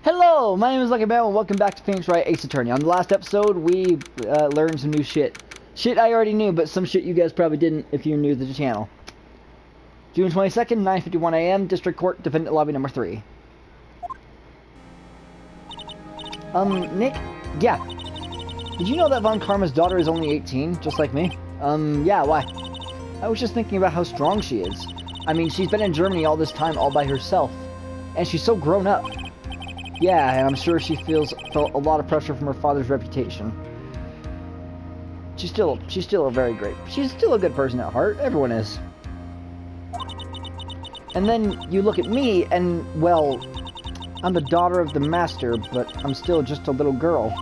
Hello, my name is Lucky Bell, and welcome back to Phoenix Wright Ace Attorney. On the last episode, we learned some new shit. Shit I already knew, but some shit you guys probably didn't if you're new to the channel. June 22nd, 9:51 a.m., District Court, Defendant Lobby number 3. Nick? Yeah. Did you know that Von Karma's daughter is only 18, just like me? Yeah, why? I was just thinking about how strong she is. I mean, she's been in Germany all this time all by herself. And she's so grown up. Yeah, and I'm sure she felt a lot of pressure from her father's reputation. She's still a very great. She's still a good person at heart. Everyone is. And then you look at me, and well, I'm the daughter of the master, but I'm still just a little girl.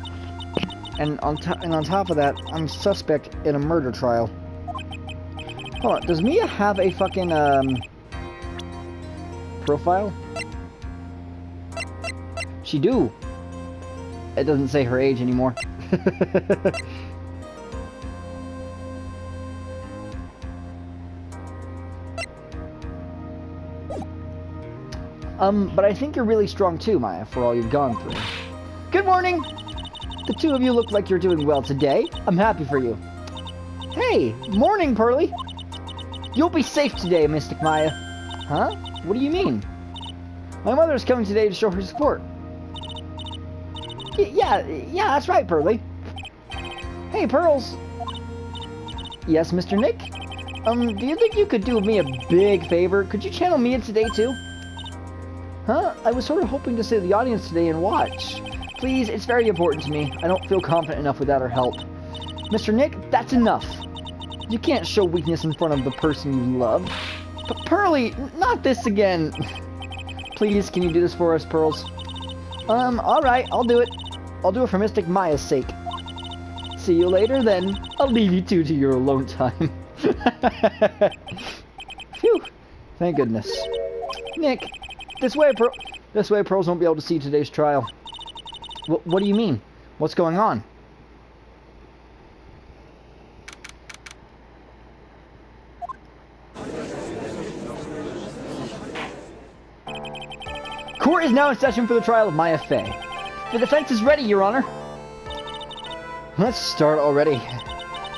And on top of that, I'm suspect in a murder trial. Hold on, does Mia have a fucking profile? She do. It doesn't say her age anymore. But I think you're really strong too, Maya, for all you've gone through. Good morning! The two of you look like you're doing well today. I'm happy for you. Hey! Morning, Pearly! You'll be safe today, Mystic Maya. Huh? What do you mean? My mother is coming today to show her support. Yeah, that's right, Pearly. Hey, Pearls. Yes, Mr. Nick? Do you think you could do me a big favor? Could you channel Mia today, too? Huh? I was sort of hoping to sit in the audience today and watch. Please, it's very important to me. I don't feel confident enough without her help. Mr. Nick, that's enough. You can't show weakness in front of the person you love. But Pearly, not this again. Please, can you do this for us, Pearls? Alright, I'll do it. I'll do it for Mystic Maya's sake. See you later, then. I'll leave you two to your alone time. Phew. Thank goodness. Nick, this way, Pearls won't be able to see today's trial. What do you mean? What's going on? Court is now in session for the trial of Maya Fey. The defense is ready, Your Honor. Let's start already.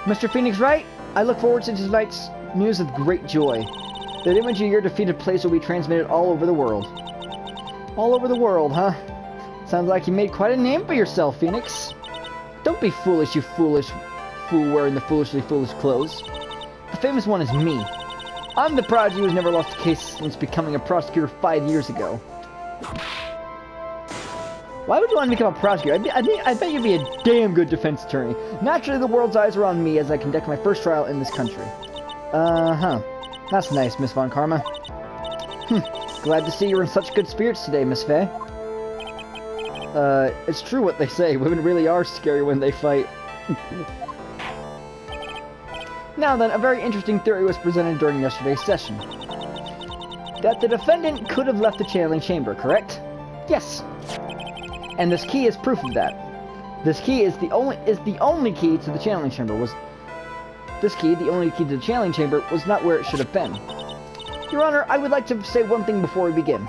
Mr. Phoenix Wright, I look forward to tonight's news with great joy. The image of your defeated place will be transmitted all over the world. All over the world, huh? Sounds like you made quite a name for yourself, Phoenix. Don't be foolish, you foolish fool wearing the foolishly foolish clothes. The famous one is me. I'm the prodigy who's never lost a case since becoming a prosecutor 5 years ago. Why would you want to become a prosecutor? I bet you'd be a damn good defense attorney. Naturally, the world's eyes are on me as I conduct my first trial in this country. Uh-huh. That's nice, Miss Von Karma. Glad to see you're in such good spirits today, Miss Fey. It's true what they say. Women really are scary when they fight. Now then, a very interesting theory was presented during yesterday's session. That the defendant could have left the channeling chamber, correct? Yes. And this key is proof of that. This key is the only key to the channeling chamber. The only key to the channeling chamber was not where it should have been. Your Honor, I would like to say one thing before we begin.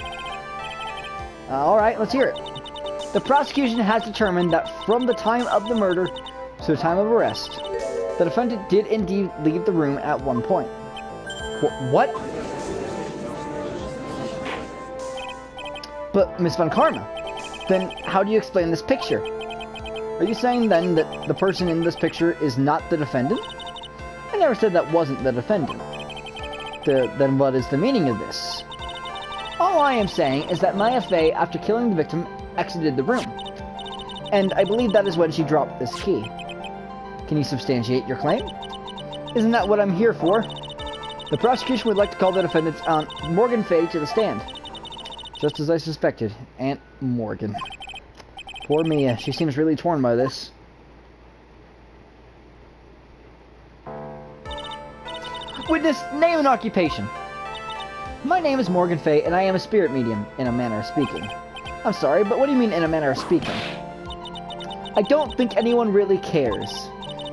Alright, let's hear it. The prosecution has determined that from the time of the murder to the time of arrest, the defendant did indeed leave the room at one point. What? But, Miss Von Karma, then how do you explain this picture? Are you saying then that the person in this picture is not the defendant? I never said that wasn't the defendant. Then what is the meaning of this? All I am saying is that Maya Fey, after killing the victim, exited the room. And I believe that is when she dropped this key. Can you substantiate your claim? Isn't that what I'm here for? The prosecution would like to call the defendant's aunt, Morgan Fey, to the stand. Just as I suspected, Aunt Morgan. Poor Mia, she seems really torn by this. Witness, name and occupation. My name is Morgan Fey, and I am a spirit medium, in a manner of speaking. I'm sorry, but what do you mean in a manner of speaking? I don't think anyone really cares.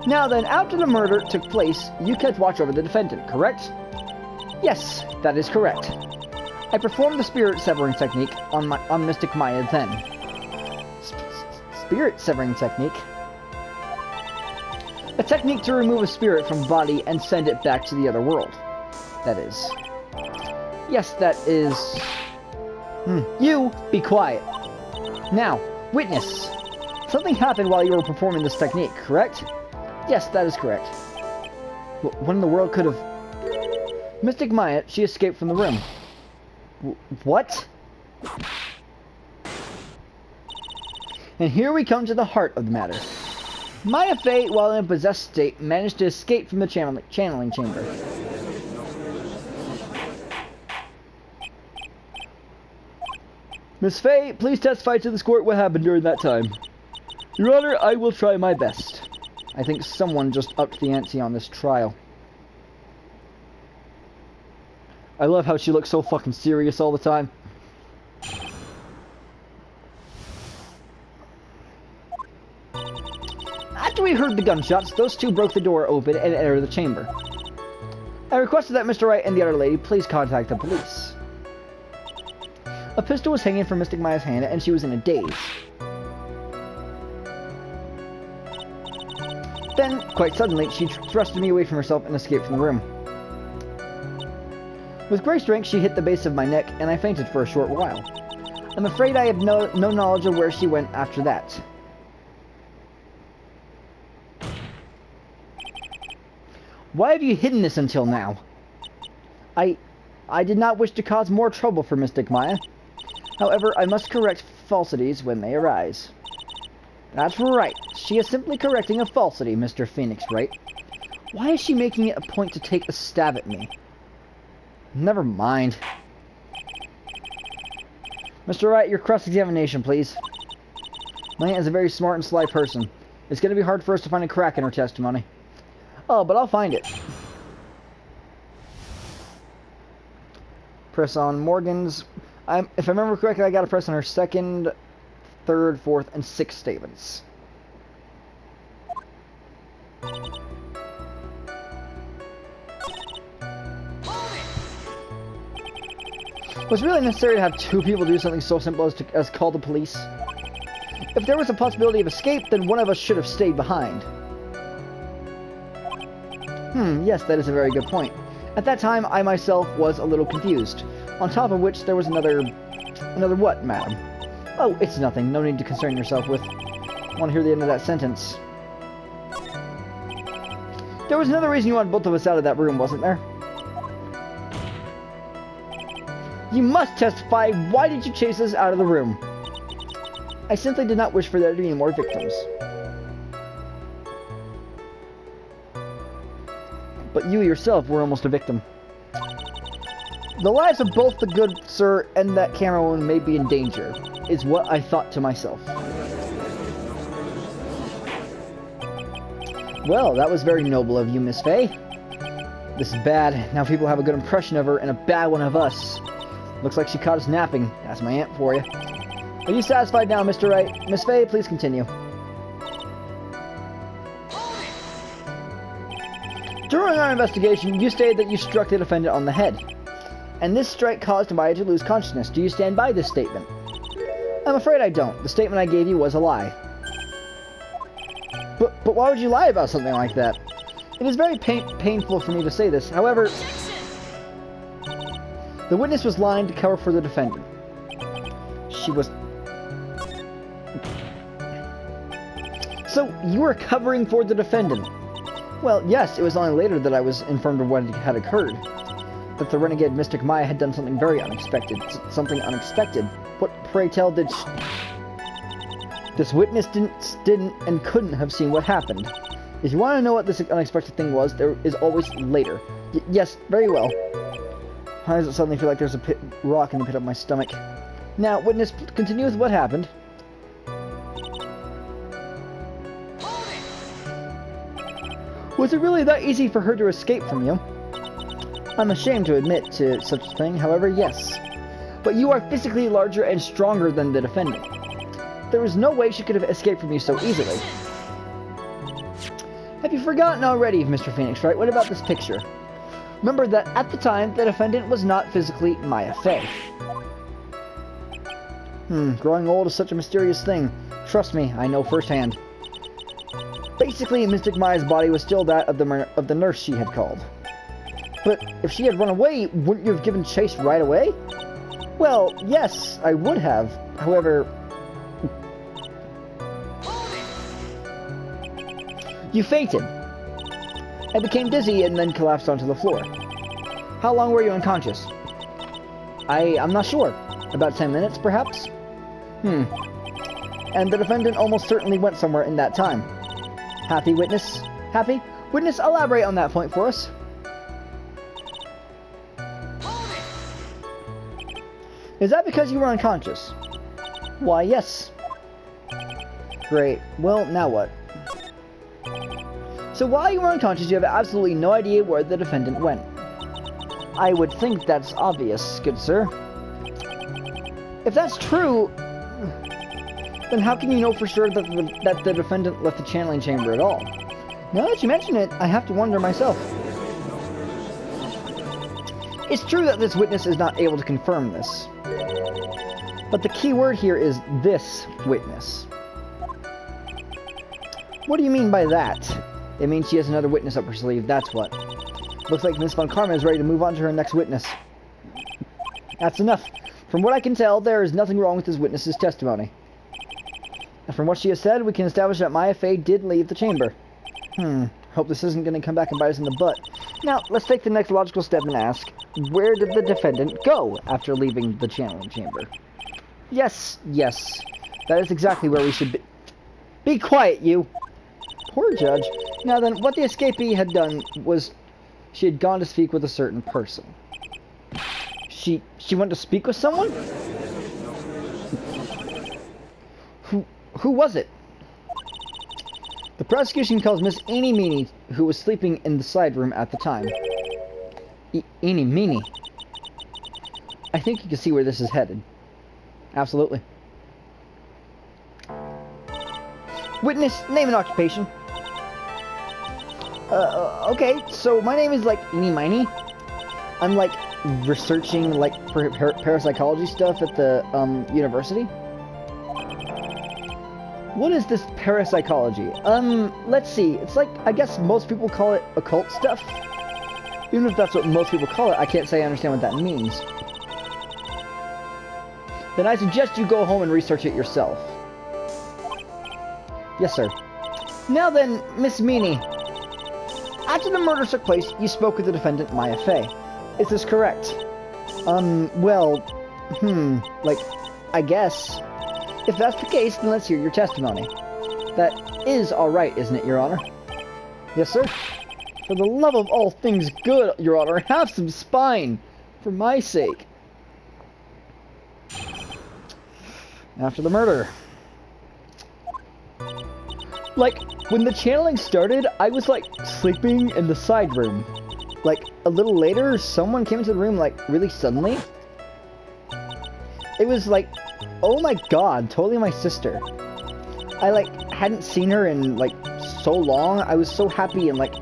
Now then, after the murder took place, you kept watch over the defendant, correct? Yes, that is correct. I performed the spirit severing technique on Mystic Maya then. Spirit severing technique. A technique to remove a spirit from body and send it back to the other world. That is. Yes, that is... You, be quiet. Now, witness. Something happened while you were performing this technique, correct? Yes, that is correct. What in the world could have... Mystic Maya, she escaped from the room. What? And here we come to the heart of the matter. Maya Fey, while in a possessed state, managed to escape from the channeling chamber. Miss Fey, please testify to this court what happened during that time. Your Honor, I will try my best. I think someone just upped the ante on this trial. I love how she looks so fucking serious all the time. After we heard the gunshots, those two broke the door open and entered the chamber. I requested that Mr. Wright and the other lady please contact the police. A pistol was hanging from Mystic Maya's hand and she was in a daze. Then, quite suddenly, she thrusted me away from herself and escaped from the room. With great strength, she hit the base of my neck and I fainted for a short while. I'm afraid I have no knowledge of where she went after that. Why have you hidden this until now? I did not wish to cause more trouble for Mystic Maya. However, I must correct falsities when they arise. That's right. She is simply correcting a falsity, Mr. Phoenix Wright. Why is she making it a point to take a stab at me? Never mind. Mr. Wright, your cross-examination, please. Maya is a very smart and sly person. It's going to be hard for us to find a crack in her testimony. Oh, but I'll find it. Press on Morgan's... if I remember correctly, I gotta press on her second, third, fourth, and sixth statements. Was it really necessary to have two people do something so simple as call the police? If there was a possibility of escape, then one of us should have stayed behind. Yes, that is a very good point. At that time, I myself was a little confused. On top of which, there was another what, madam? Oh, it's nothing. No need to concern yourself with. I want to hear the end of that sentence. There was another reason you wanted both of us out of that room, wasn't there? You must testify. Why did you chase us out of the room? I simply did not wish for there to be more victims. But you yourself were almost a victim. The lives of both the good sir and that camerawoman may be in danger, is what I thought to myself. Well, that was very noble of you, Miss Fey. This is bad. Now people have a good impression of her and a bad one of us. Looks like she caught us napping. That's my aunt for you. Are you satisfied now, Mr. Wright? Miss Fey, please continue. During our investigation, you stated that you struck the defendant on the head. And this strike caused Maya to lose consciousness. Do you stand by this statement? I'm afraid I don't. The statement I gave you was a lie. But why would you lie about something like that? It is very painful for me to say this. However, the witness was lying to cover for the defendant. She was... So, you were covering for the defendant? Well, yes, it was only later that I was informed of what had occurred. That the renegade Mystic Maya had done something very unexpected. Something unexpected. What, pray tell, did this witness didn't and couldn't have seen what happened. If you want to know what this unexpected thing was, there is always later. Yes, very well. Why does it suddenly feel like there's a rock in the pit of my stomach? Now, witness, continue with what happened. Was it really that easy for her to escape from you? I'm ashamed to admit to such a thing, however, yes. But you are physically larger and stronger than the defendant. There is no way she could have escaped from you so easily. Have you forgotten already, Mr. Phoenix Wright? What about this picture? Remember that at the time, the defendant was not physically Maya Fey. Growing old is such a mysterious thing. Trust me, I know firsthand. Basically, Mystic Maya's body was still that of the nurse she had called. But if she had run away, wouldn't you have given chase right away? Well, yes, I would have. However... You fainted. I became dizzy and then collapsed onto the floor. How long were you unconscious? I'm not sure. About 10 minutes, perhaps? And the defendant almost certainly went somewhere in that time. Happy, witness? Happy? Witness, elaborate on that point for us. Is that because you were unconscious? Why, yes. Great. Well, now what? So while you were unconscious, you have absolutely no idea where the defendant went. I would think that's obvious, good sir. If that's true, then how can you know for sure that the defendant left the channeling chamber at all? Now that you mention it, I have to wonder myself. It's true that this witness is not able to confirm this. But the key word here is this witness. What do you mean by that? It means she has another witness up her sleeve, that's what. Looks like Miss Von Karma is ready to move on to her next witness. That's enough. From what I can tell, there is nothing wrong with this witness's testimony. And from what she has said, we can establish that Maya Fey did leave the chamber. Hope this isn't going to come back and bite us in the butt. Now, let's take the next logical step and ask, where did the defendant go after leaving the channeling chamber? Yes, that is exactly where we should be. Be quiet, you! Poor judge. Now then, what the escapee had done was she had gone to speak with a certain person. She went to speak with someone? Who was it? The prosecution calls Miss Eenie Meenie, who was sleeping in the side room at the time. Eenie Meenie? I think you can see where this is headed. Absolutely. Witness, name and occupation. Okay, so my name is, like, Eenie Meenie. I'm, like, researching, like, parapsychology stuff at the, university. What is this parapsychology? Let's see. It's like, I guess most people call it occult stuff. Even if that's what most people call it, I can't say I understand what that means. Then I suggest you go home and research it yourself. Yes, sir. Now then, Miss Meenie. After the murder took place, you spoke with the defendant, Maya Fey. Is this correct? Well, like, I guess. If that's the case, then let's hear your testimony. That is alright, isn't it, Your Honor? Yes, sir. For the love of all things good, Your Honor, have some spine. For my sake. After the murder. Like, when the channeling started, I was, like, sleeping in the side room. Like, a little later, someone came into the room, like, really suddenly. It was, like, oh my god, totally my sister. I, like, hadn't seen her in, like, so long. I was so happy in, like,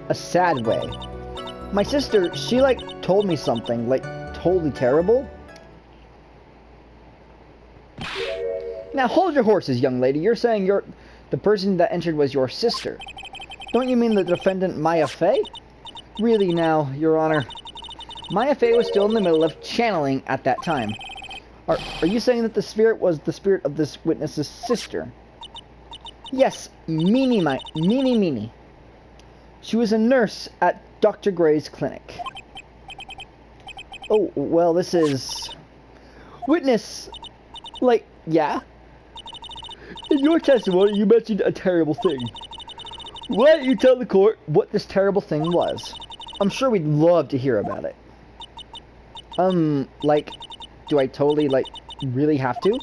a sad way. My sister, she, like, told me something, like, totally terrible. Now, hold your horses, young lady. You're saying the person that entered was your sister. Don't you mean the defendant, Maya Fey? Really now, Your Honor. Maya Fey was still in the middle of channeling at that time. Are you saying that the spirit was the spirit of this witness's sister? Yes, Meenie. She was a nurse at Dr. Gray's clinic. Oh, well, this is... Witness! Like, yeah? In your testimony, you mentioned a terrible thing. Why don't you tell the court what this terrible thing was? I'm sure we'd love to hear about it. Like, do I totally, like, really have to?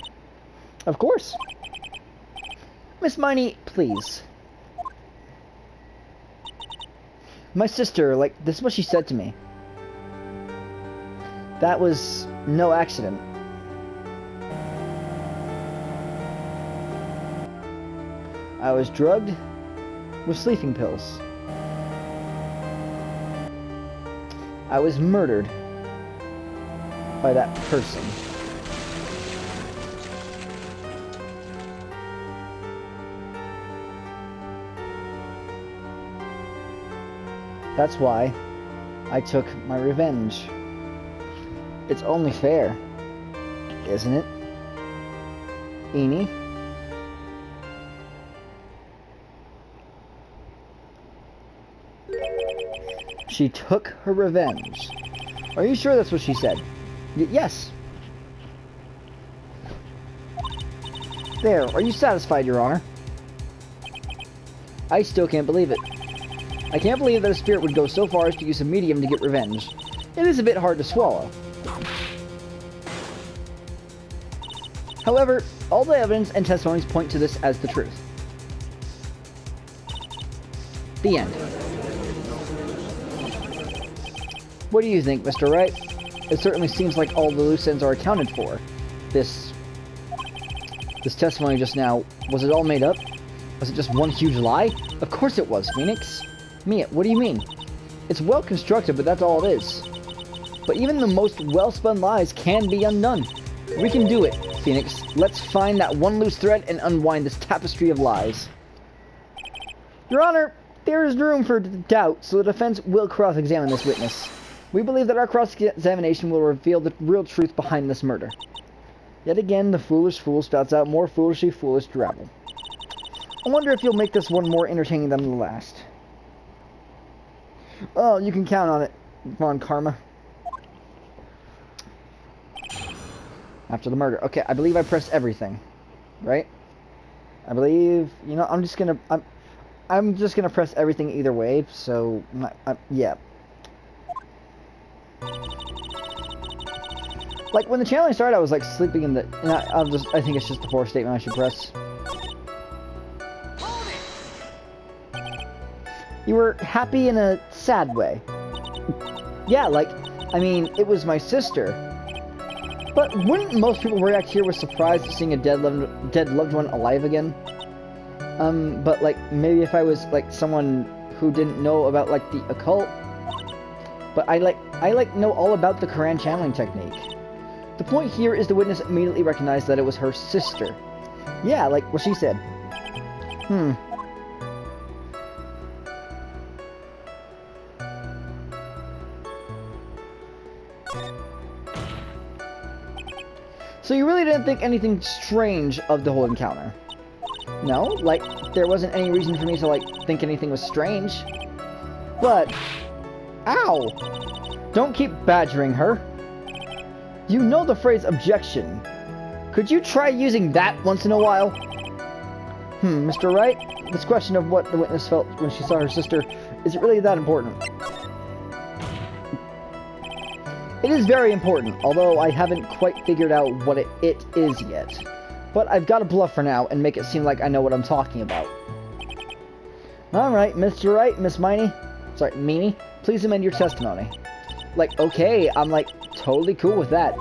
Of course. Miss Meenie, please. My sister, like, this is what she said to me. That was no accident. I was drugged with sleeping pills. I was murdered by that person. That's why I took my revenge. It's only fair, isn't it, Eenie? She took her revenge. Are you sure that's what she said? Yes. There, are you satisfied, Your Honor? I still can't believe it. I can't believe that a spirit would go so far as to use a medium to get revenge. It is a bit hard to swallow. However, all the evidence and testimonies point to this as the truth. The end. What do you think, Mr. Wright? It certainly seems like all the loose ends are accounted for. This testimony just now, was it all made up? Was it just one huge lie? Of course it was, Phoenix. Mia, what do you mean? It's well constructed, but that's all it is. But even the most well-spun lies can be undone. We can do it, Phoenix. Let's find that one loose thread and unwind this tapestry of lies. Your Honor, there is room for doubt, so the defense will cross-examine this witness. We believe that our cross-examination will reveal the real truth behind this murder. Yet again, the foolish fool spouts out more foolishly foolish drabble. I wonder if you'll make this one more entertaining than the last. Oh, you can count on it, Von Karma. After the murder. Okay, I believe I pressed everything. Right? I believe... You know, I'm just gonna press everything either way, so... yeah. Like, when the challenge started, I was, like, sleeping in the... And I think it's just the fourth statement I should press. You were happy in a sad way. Yeah, like, I mean, it was my sister. But wouldn't most people react here with surprise to seeing a dead loved one alive again? But, like, maybe if I was, like, someone who didn't know about, like, the occult. But I know all about the Quran channeling technique. The point here is the witness immediately recognized that it was her sister. Yeah, like what she said. So you really didn't think anything strange of the whole encounter? No? Like, there wasn't any reason for me to, like, think anything was strange. But... Ow! Don't keep badgering her. You know the phrase objection. Could you try using that once in a while? Mr. Wright, this question of what the witness felt when she saw her sister, is it really that important? It is very important, although I haven't quite figured out what it is yet. But I've got to bluff for now and make it seem like I know what I'm talking about. Alright, Mr. Wright, Miss Meanie, please amend your testimony. Like, okay, I'm like, totally cool with that.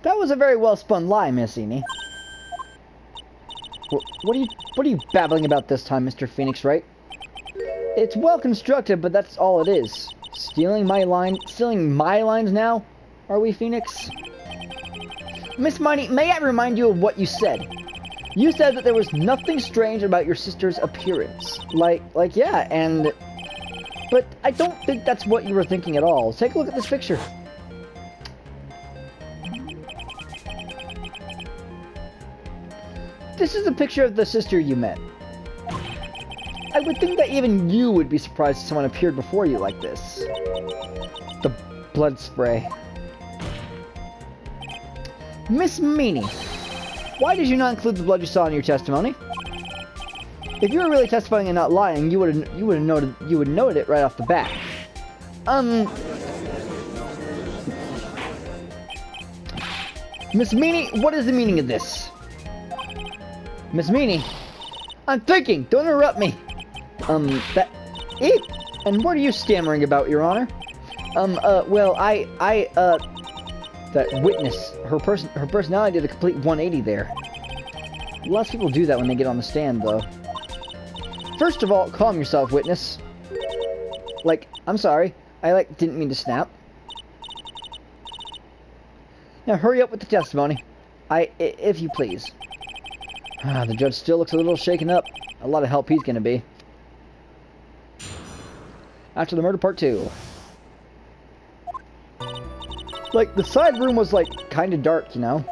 That was a very well-spun lie, Miss Eenie. What are you babbling about this time, Mr. Phoenix Wright? It's well constructed, but that's all it is. Stealing my lines now? Are we, Phoenix? Miss Miney, may I remind you of what you said? You said that there was nothing strange about your sister's appearance. Like, yeah, and... But I don't think that's what you were thinking at all. Take a look at this picture. This is a picture of the sister you met. I would think that even you would be surprised if someone appeared before you like this. The blood spray. Miss Meanie, why did you not include the blood you saw in your testimony? If you were really testifying and not lying, you would have noted it right off the bat. Miss Meanie, what is the meaning of this? Miss Meanie, I'm thinking. Don't interrupt me. And what are you stammering about, Your Honor? Well, that witness, her personality did a complete 180 there. Lots of people do that when they get on the stand, though. First of all, calm yourself, witness. like, I'm sorry. I, like, didn't mean to snap. Now, hurry up with the testimony. If you please. The judge still looks a little shaken up. A lot of help he's gonna be. After the murder, part 2. Like, the side room was, like, kind of dark, you know?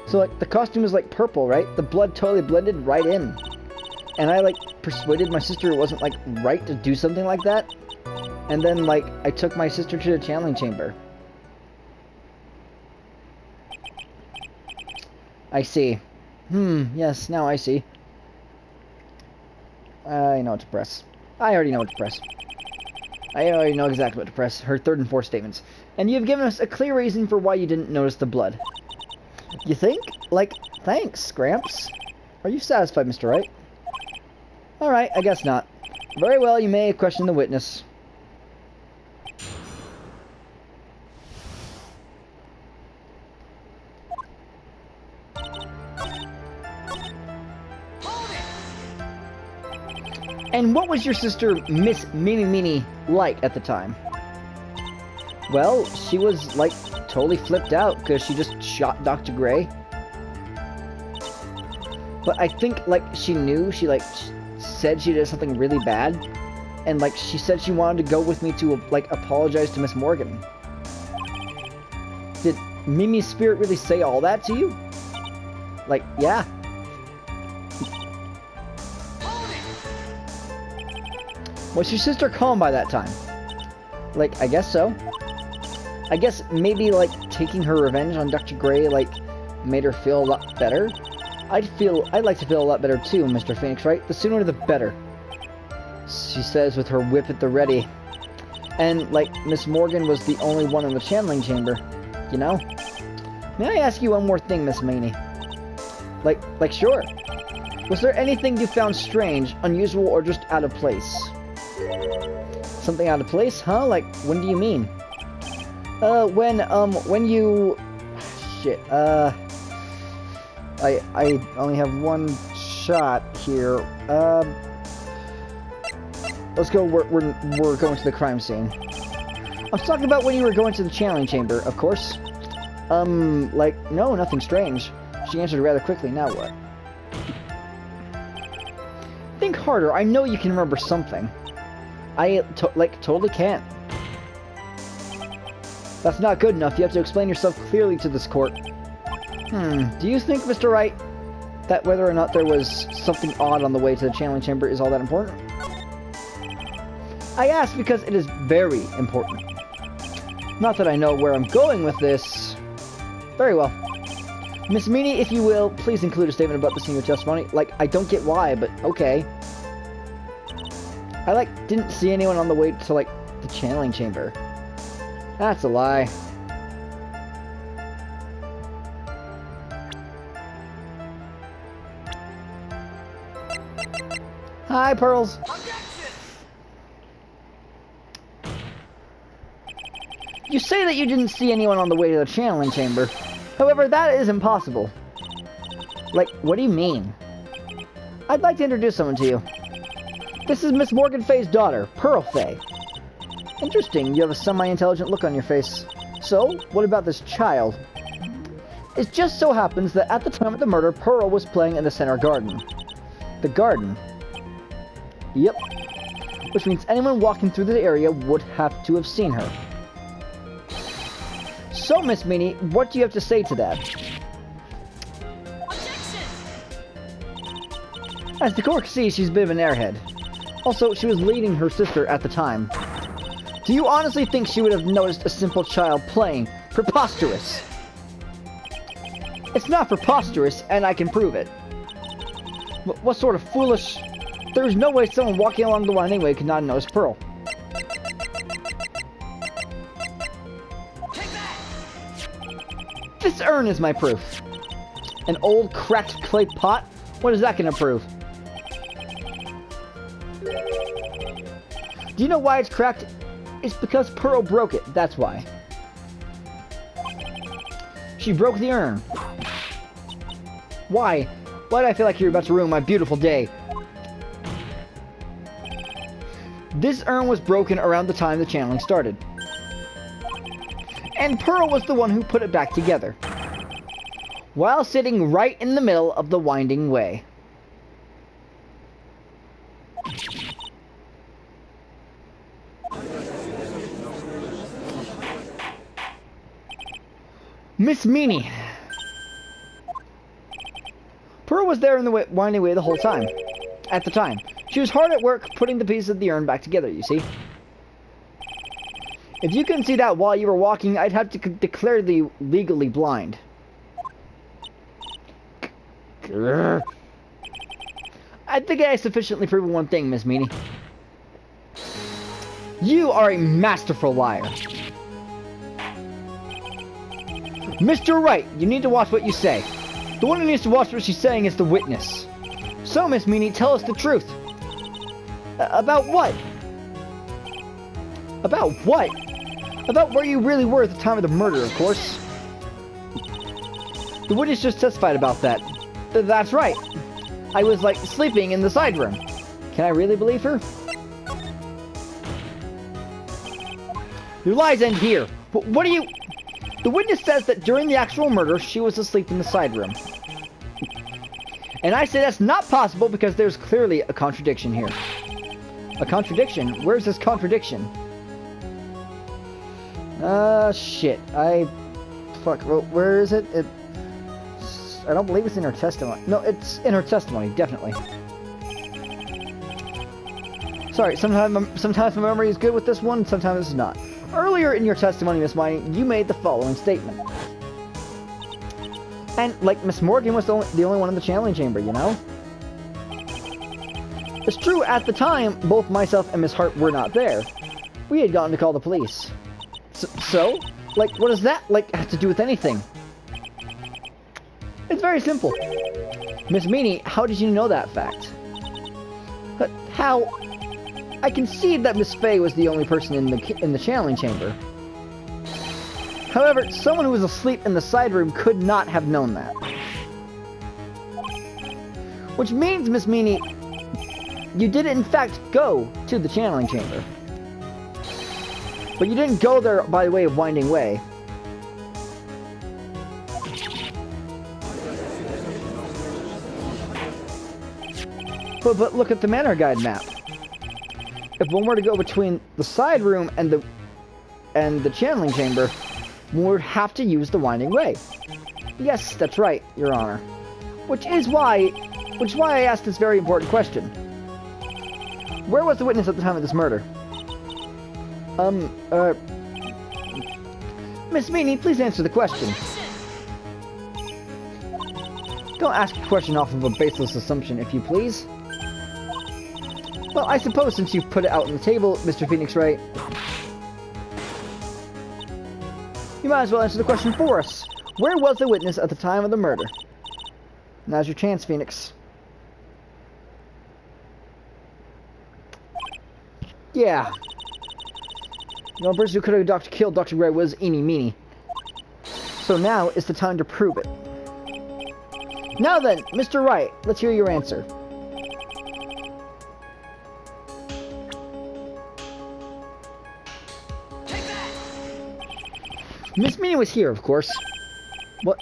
So, like, the costume was, like, purple, right? The blood totally blended right in. And I, like, persuaded my sister it wasn't, like, right to do something like that. And then, like, I took my sister to the channeling chamber. I see. Yes, now I see. I know what to press. I already know what to press. I already know exactly what to press. Her third and fourth statements. And you've given us a clear reason for why you didn't notice the blood. You think? Like, thanks, Gramps. Are you satisfied, Mr. Wright? Alright, I guess not. Very well, you may question the witness. And what was your sister, Miss Mimi like at the time? Well, she was, like, totally flipped out because she just shot Dr. Gray. But I think, like, she knew, she, like, said she did something really bad. And, like, she said she wanted to go with me to, like, apologize to Miss Morgan. Did Mimi's spirit really say all that to you? Like, yeah. Was your sister calm by that time? Like, I guess so. I guess maybe, like, taking her revenge on Dr. Gray, like, made her feel a lot better. I'd like to feel a lot better too, Mr. Phoenix, right? The sooner the better. She says with her whip at the ready. And, like, Miss Morgan was the only one in the channeling chamber, you know? May I ask you one more thing, Miss Maney? Like, sure. Was there anything you found strange, unusual, or just out of place? Something out of place, huh? Like, when do you mean? When you... Shit, I only have one shot here. Let's go, we're going to the crime scene. I was talking about when you were going to the channeling chamber, of course. Like, no, nothing strange. She answered rather quickly, now what? Think harder, I know you can remember something. I, totally can't. That's not good enough, you have to explain yourself clearly to this court. Do you think, Mr. Wright, that whether or not there was something odd on the way to the channeling chamber is all that important? I ask because it is very important. Not that I know where I'm going with this. Very well. Miss Meany, if you will, please include a statement about this in your testimony. Like, I don't get why, but okay. I, like, didn't see anyone on the way to, like, the channeling chamber. That's a lie. Hi, Pearls. You say that you didn't see anyone on the way to the channeling chamber. However, that is impossible. Like, what do you mean? I'd like to introduce someone to you. This is Miss Morgan Fay's daughter, Pearl Fay. Interesting, you have a semi-intelligent look on your face. So, what about this child? It just so happens that at the time of the murder, Pearl was playing in the center garden. The garden? Yep. Which means anyone walking through the area would have to have seen her. So, Miss Meany, what do you have to say to that? Objection! As the court sees, she's a bit of an airhead. Also, she was leading her sister at the time. Do you honestly think she would have noticed a simple child playing? Preposterous! It's not preposterous, and I can prove it. What sort of foolish... There's no way someone walking along the winding way could not notice Pearl. Take that! This urn is my proof. An old, cracked clay pot? What is that gonna prove? Do you know why it's cracked? It's because Pearl broke it, that's why. She broke the urn. Why? Why do I feel like you're about to ruin my beautiful day? This urn was broken around the time the channeling started. And Pearl was the one who put it back together, while sitting right in the middle of the winding way. Miss Meanie. Pearl was there in the winding way the whole time. At the time. She was hard at work putting the pieces of the urn back together, you see. If you couldn't see that while you were walking, I'd have to declare you legally blind. I think I sufficiently proven one thing, Miss Meanie. You are a masterful liar. Mr. Wright, you need to watch what you say. The one who needs to watch what she's saying is the witness. So, Miss Meanie, tell us the truth. About what? About what? About where you really were at the time of the murder, of course. The witness just testified about that. That's right. I was, like, sleeping in the side room. Can I really believe her? Your lies end here. What do you... The witness says that during the actual murder, she was asleep in the side room. And I say that's not possible because there's clearly a contradiction here. A contradiction? Where's this contradiction? Shit. Fuck, where is it? I don't believe it's in her testimony. No, it's in her testimony, definitely. Sorry, sometimes my memory is good with this one, sometimes it's not. Earlier in your testimony, Miss Meanie, you made the following statement. And, like, Miss Morgan was the only one in the channeling chamber, you know? It's true, at the time, both myself and Miss Hart were not there. We had gotten to call the police. So? Like, what does that, like, have to do with anything? It's very simple. Miss Meanie, how did you know that fact? How? I concede that Miss Fay was the only person in the channeling chamber. However, someone who was asleep in the side room could not have known that. Which means, Miss Meanie, you did in fact go to the channeling chamber. But you didn't go there by way of winding way. But look at the manor guide map. If one were to go between the side room and the channeling chamber, one would have to use the winding way. Yes, that's right, Your Honor. Which is why I asked this very important question. Where was the witness at the time of this murder? Miss Meanie, please answer the question. Don't ask a question off of a baseless assumption, if you please. Well, I suppose since you've put it out on the table, Mr. Phoenix Wright, you might as well answer the question for us. Where was the witness at the time of the murder? Now's your chance, Phoenix. Yeah. The only person who could have killed Dr. Gray was Eenie Meenie. So now is the time to prove it. Now then, Mr. Wright, let's hear your answer. Miss Meanie was here, of course. What?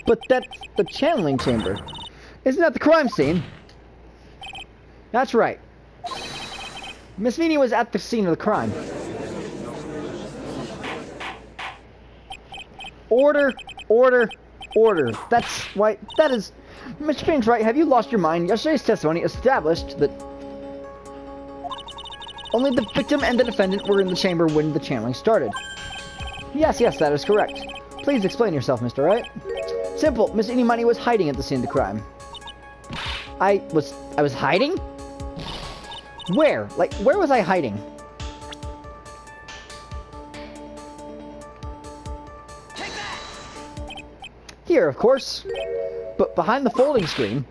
But that's the channeling chamber. Isn't that the crime scene? That's right. Miss Meanie was at the scene of the crime. Order, order, order. That's why. That is. Mr. Phoenix Wright, have you lost your mind? Yesterday's testimony established that only the victim and the defendant were in the chamber when the channeling started. Yes, that is correct. Please explain yourself, Mr. Wright. Simple. Miss Eenie Meenie was hiding at the scene of the crime. I was hiding? Where? Like, where was I hiding? Take that! Here, of course. But behind the folding screen.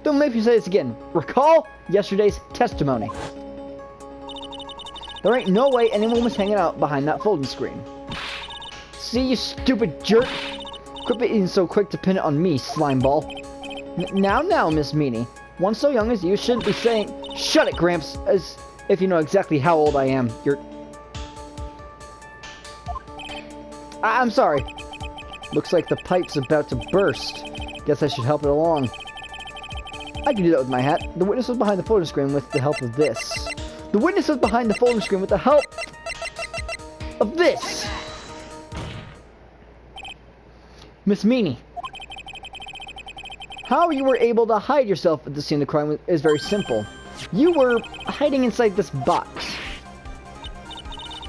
Don't make me say this again. Recall yesterday's testimony. There ain't no way anyone was hanging out behind that folding screen. See, you stupid jerk? Quit being so quick to pin it on me, slimeball. Now, Miss Meanie. One so young as you shouldn't be saying... Shut it, Gramps, as If you know exactly how old I am, you're... I'm sorry. Looks like the pipe's about to burst. Guess I should help it along. I can do that with my hat. The witness was behind the photo screen with the help of this. The witness was behind the photo screen with the help of this. Miss Meanie. How you were able to hide yourself at the scene of the crime is very simple. You were hiding inside this box.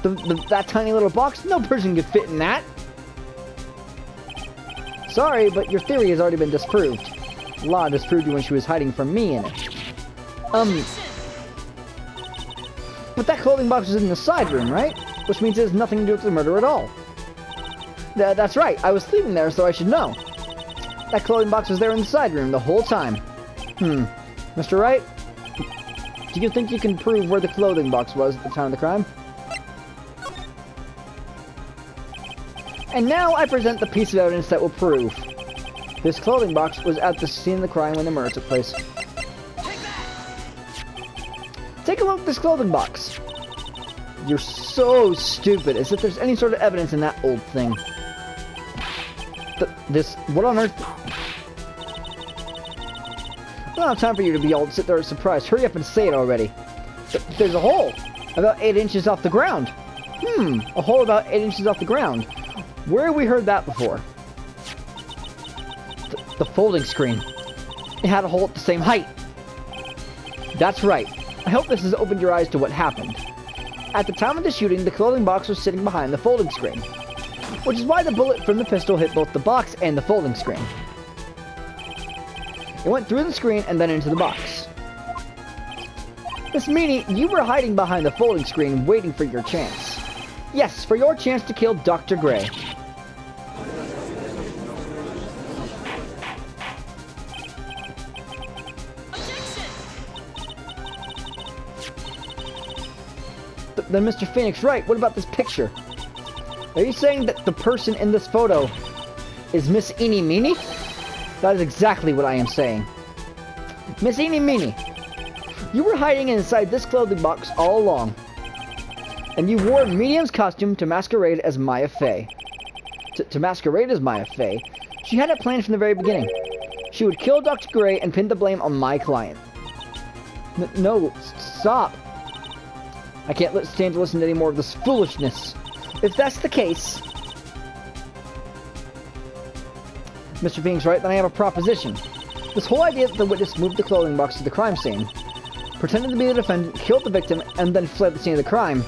That tiny little box? No person could fit in that. Sorry, but your theory has already been disproved. Law disproved you when she was hiding from me in it. But that clothing box was in the side room, right? Which means it has nothing to do with the murder at all. That's right, I was sleeping there, so I should know. That clothing box was there in the side room the whole time. Mr. Wright? Do you think you can prove where the clothing box was at the time of the crime? And now I present the piece of evidence that will prove. This clothing box was at the scene of the crime when the murder took place. Take a look at this clothing box. You're so stupid, as if there's any sort of evidence in that old thing. What on earth? I don't have time for you to be all sit there surprised. Hurry up and say it already. There's a hole about 8 inches off the ground. A hole about 8 inches off the ground. Where have we heard that before? The folding screen. It had a hole at the same height. That's right. I hope this has opened your eyes to what happened. At the time of the shooting, the clothing box was sitting behind the folding screen, which is why the bullet from the pistol hit both the box and the folding screen. It went through the screen and then into the box. Miss Meanie, you were hiding behind the folding screen waiting for your chance. Yes, for your chance to kill Dr. Gray. Then Mr. Phoenix, Wright, what about this picture? Are you saying that the person in this photo is Miss Eenie Meenie? That is exactly what I am saying. Miss Eenie Meenie, you were hiding inside this clothing box all along. And you wore Medium's costume to masquerade as Maya Fey. To masquerade as Maya Fey? She had it planned from the very beginning. She would kill Dr. Gray and pin the blame on my client. No, stop. I can't stand to listen to any more of this foolishness. If that's the case... Mr. Phoenix, right? Then I have a proposition. This whole idea that the witness moved the clothing box to the crime scene, pretended to be the defendant, killed the victim, and then fled the scene of the crime.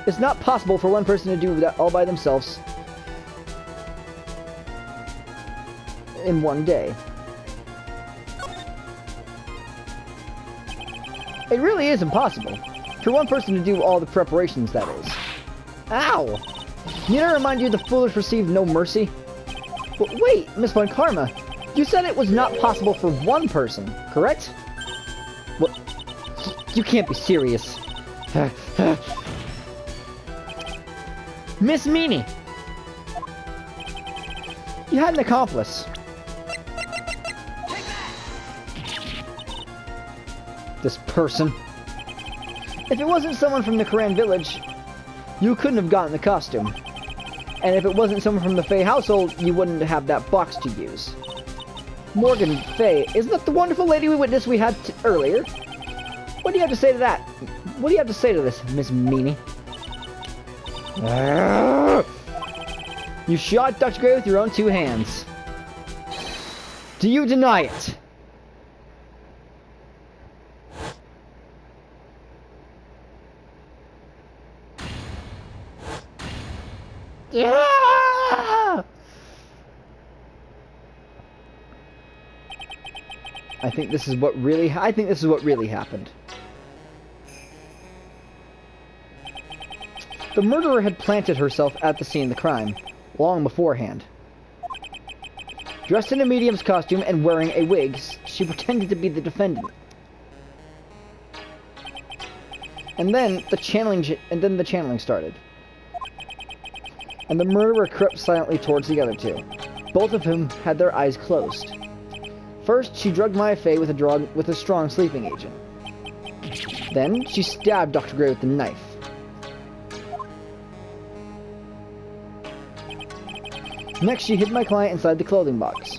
It's not possible for one person to do that all by themselves in one day. It really is impossible. For one person to do all the preparations, that is. Ow! Need I remind you the foolish receive no mercy? Wait, Miss Von Karma. You said it was not possible for one person, correct? What? You can't be serious. Miss Meanie! You had an accomplice. This person. If it wasn't someone from the Koran village, you couldn't have gotten the costume. And if it wasn't someone from the Fey household, you wouldn't have that box to use. Morgan Fey, isn't that the wonderful lady we had earlier? What do you have to say to that? What do you have to say to this, Miss Meanie? You shot Dr. Gray with your own 2 hands. Do you deny it? Yeah! I think this is what really happened. The murderer had planted herself at the scene of the crime, long beforehand. Dressed in a medium's costume and wearing a wig, she pretended to be the defendant. And then the channeling started. And the murderer crept silently towards the other two, both of whom had their eyes closed. First, she drugged Maya Fey with a strong sleeping agent. Then, she stabbed Dr. Gray with the knife. Next, she hid my client inside the clothing box.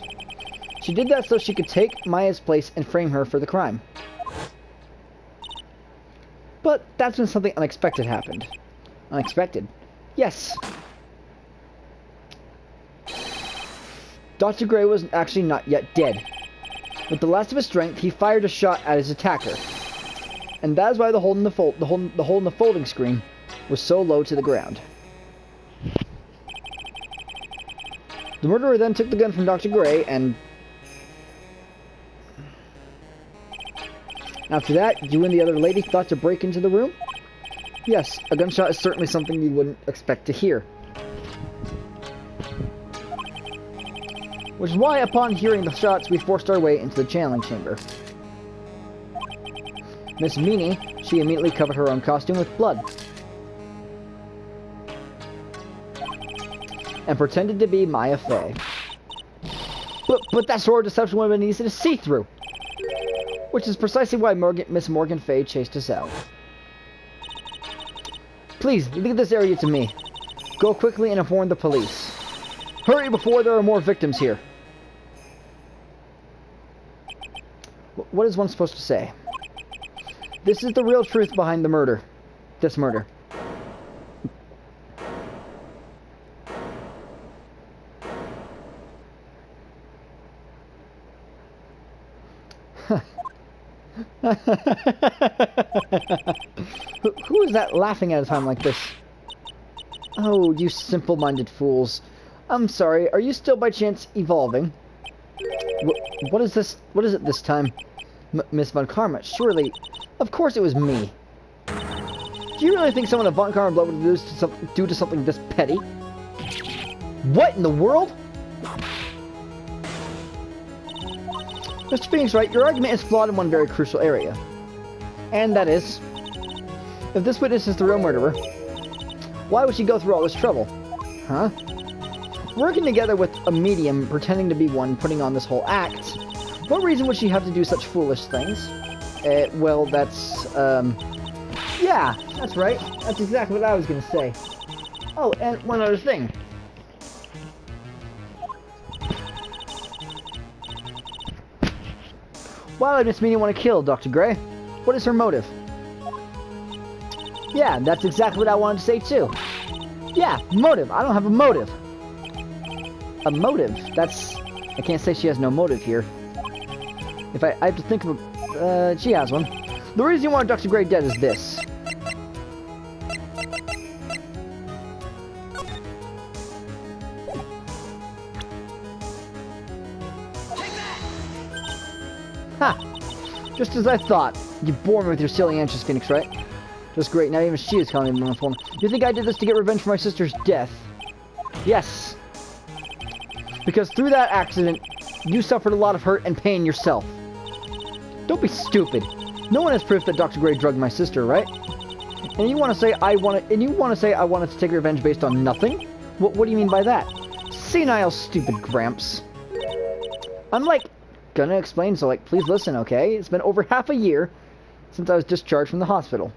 She did that so she could take Maya's place and frame her for the crime. But that's when something unexpected happened. Unexpected? Yes. Dr. Gray was actually not yet dead. With the last of his strength, he fired a shot at his attacker. And that is why the hole in the folding screen was so low to the ground. The murderer then took the gun from Dr. Gray and... After that, you and the other lady thought to break into the room? Yes, a gunshot is certainly something you wouldn't expect to hear. Which is why, upon hearing the shots, we forced our way into the channeling chamber. Miss Meanie, she immediately covered her own costume with blood. And pretended to be Maya Fey. But that sort of deception would have been easy to see through. Which is precisely why Miss Morgan Fey chased us out. Please, leave this area to me. Go quickly and inform the police. Hurry before there are more victims here. What is one supposed to say? This is the real truth behind the murder. This murder. Who is that laughing at a time like this? Oh, you simple-minded fools. I'm sorry, are you still by chance evolving? What is this? What is it this time? Miss Von Karma, surely... Of course it was me. Do you really think someone of Von Karma blood would do to something this petty? What in the world? Mr. Phoenix, Wright, your argument is flawed in one very crucial area. And that is, if this witness is the real murderer, why would she go through all this trouble? Huh? Working together with a medium, pretending to be one, putting on this whole act, what reason would she have to do such foolish things? Well, that's, yeah, that's right. That's exactly what I was gonna say. Oh, and one other thing. Why would Miss Meanie want to kill Dr. Gray? What is her motive? Yeah, that's exactly what I wanted to say too. Yeah, motive. I don't have a motive. A motive? That's... I can't say she has no motive here. If I have to think of a... she has one. The reason you want Dr. Gray dead is this. Ha! Just as I thought. You bore me with your silly answers, Phoenix, right? Just great, now even she is calling me on the phone. You think I did this to get revenge for my sister's death? Yes. Because through that accident, you suffered a lot of hurt and pain yourself. Don't be stupid. No one has proof that Dr. Gray drugged my sister, right? And you want to say I wanted to take revenge based on nothing? What do you mean by that? Senile, stupid Gramps. I'm gonna explain, so please listen, okay? It's been over half a year since I was discharged from the hospital.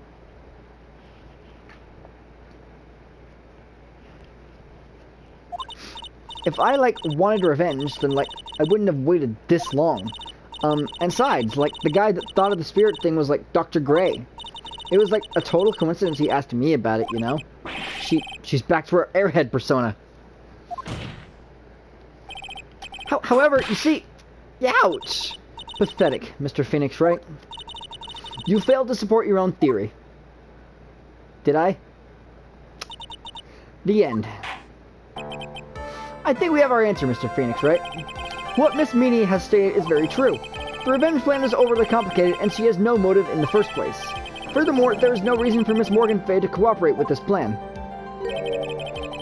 If I wanted revenge, then I wouldn't have waited this long. And besides, the guy that thought of the spirit thing was Dr. Gray. It was a total coincidence he asked me about it, you know? She's back to her airhead persona. However, you see... Ouch! Pathetic, Mr. Phoenix, Wright? You failed to support your own theory. Did I? The end. I think we have our answer, Mr. Phoenix, Wright? What Miss Meanie has stated is very true. The revenge plan is overly complicated, and she has no motive in the first place. Furthermore, there is no reason for Miss Morgan Fey to cooperate with this plan.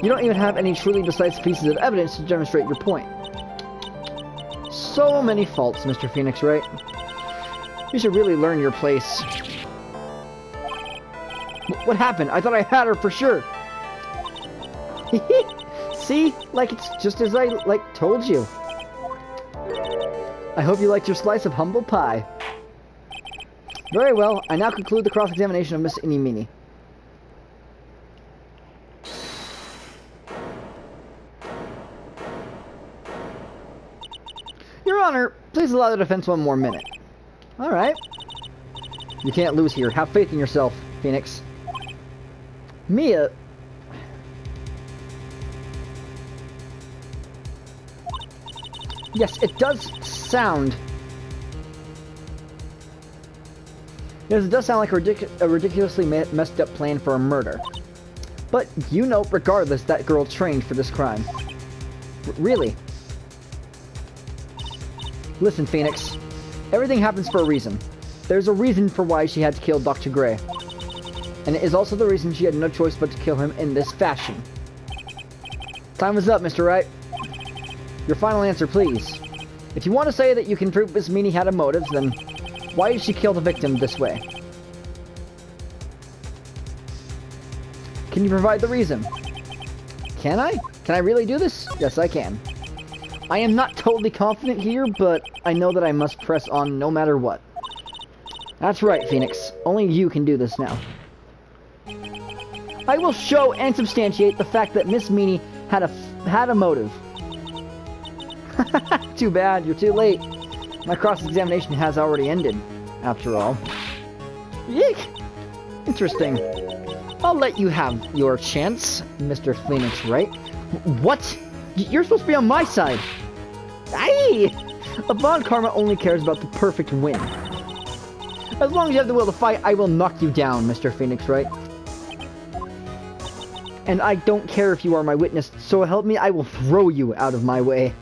You don't even have any truly decisive pieces of evidence to demonstrate your point. So many faults, Mr. Phoenix, Wright? You should really learn your place. What happened? I thought I had her for sure. See? It's just as I, told you. I hope you liked your slice of humble pie. Very well, I now conclude the cross-examination of Miss Inimini. Your Honor, please allow the defense one more minute. Alright. You can't lose here. Have faith in yourself, Phoenix. Mia... Yes, it does sound... Yes, it does sound like a ridiculously messed up plan for a murder. But you know, regardless, that girl trained for this crime. Really? Listen, Phoenix. Everything happens for a reason. There's a reason for why she had to kill Dr. Gray. And it is also the reason she had no choice but to kill him in this fashion. Time is up, Mr. Wright. Your final answer, please. If you want to say that you can prove Miss Meany had a motive, then why did she kill the victim this way? Can you provide the reason? Can I? Can I really do this? Yes, I can. I am not totally confident here, but I know that I must press on no matter what. That's right, Phoenix. Only you can do this now. I will show and substantiate the fact that Miss Meany had a motive. Too bad, you're too late. My cross-examination has already ended, after all. Yeek! Interesting. I'll let you have your chance, Mr. Phoenix Wright. What? You're supposed to be on my side! Aye! A Von Karma only cares about the perfect win. As long as you have the will to fight, I will knock you down, Mr. Phoenix Wright. And I don't care if you are my witness, so help me, I will throw you out of my way.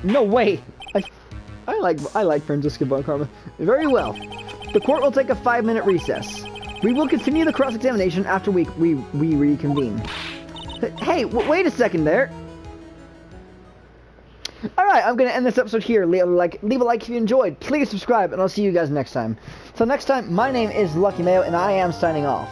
No way! I like Franziska Von Karma. Very well. The court will take a 5-minute recess. We will continue the cross-examination after we reconvene. Hey, wait a second there. Alright, I'm going to end this episode here. Leave a like if you enjoyed. Please subscribe, and I'll see you guys next time. Till next time, my name is Lucky Mayo, and I am signing off.